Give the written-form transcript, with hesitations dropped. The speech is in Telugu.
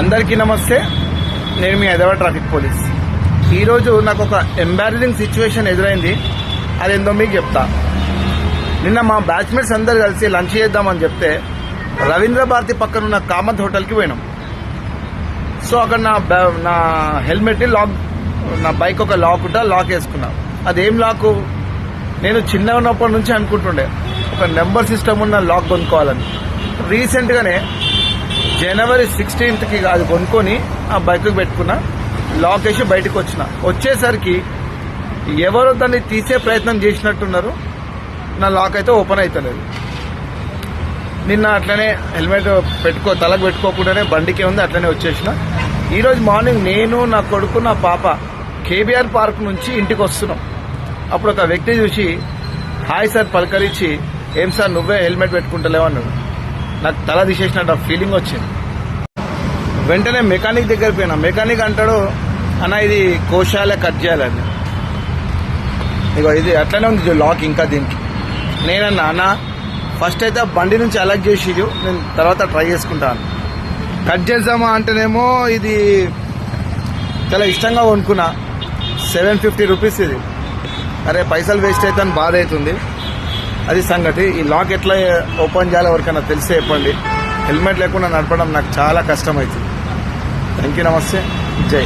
అందరికీ నమస్తే. నేను మీ హైదరాబాద్ ట్రాఫిక్ పోలీస్. ఈరోజు నాకు ఒక ఎంబారసింగ్ సిచ్యువేషన్ ఎదురైంది. అదేందో మీకు చెప్తా. నిన్న మా బ్యాచ్మేట్స్ అందరు కలిసి లంచ్ చేద్దామని చెప్తే రవీంద్ర భారతి పక్కన ఉన్న కామత్ హోటల్కి పోయినాం. సో అక్కడ నా హెల్మెట్ని నా బైక్ ఒక లాక్ ఉంటే లాక్ వేసుకున్నా. అదేం లాకు, నేను చిన్నగా ఉన్నప్పటి నుంచి అనుకుంటుండే ఒక నెంబర్ సిస్టమ్ ఉన్న లాక్ కొనుక్కోవాలని. రీసెంట్గానే జనవరి 16కి అది కొనుక్కొని ఆ బైక్కి పెట్టుకున్నా, లాక్ వేసి బయటకు వచ్చేసరికి ఎవరో దాన్ని తీసే ప్రయత్నం చేసినట్టున్నారు. నా లాక్ అయితే ఓపెన్ అవుతలేదు. నిన్న అట్లనే హెల్మెట్ తలకు పెట్టుకోకుండానే బండికే ఉంది, అట్లనే వచ్చేసిన. ఈరోజు మార్నింగ్ నేను, నా కొడుకు, నా పాప కేబీఆర్ పార్క్ నుంచి ఇంటికి వస్తున్నాం. అప్పుడు ఒక వ్యక్తి చూసి హాయ్ సార్ పలకరించి, ఏం సార్ నువ్వే హెల్మెట్ పెట్టుకుంటలేవు అన్నాడు. నాకు తల తీసేసినట్టు ఫీలింగ్ వచ్చింది. వెంటనే మెకానిక్ దగ్గర పోయినా. మెకానిక్ అంటాడు, అన్న ఇది కోశాలే కట్ చేయాలని. ఇగో ఇది అట్లనే ఉంది లాక్ ఇంకా దీనికి. నేనన్నా అన్న ఫస్ట్ అయితే బండి నుంచి అలర్ట్ చేసి నేను తర్వాత ట్రై చేసుకుంటాను. కట్ చేద్దామా అంటేనేమో ఇది చాలా ఇష్టంగా కొనుక్కున్నా, 750 రూపీస్ ఇది. అరే పైసలు వేస్ట్ అయితే అని బాధ అవుతుంది. అది సంగతి. ఈ లాక్ ఎట్లా ఓపెన్ చేయాలో ఎవరికైనా తెలిసే చెప్పండి. హెల్మెట్ లేకుండా నడపడం నాకు చాలా కష్టం అవుతుంది. థ్యాంక్ యూ, నమస్తే, జై.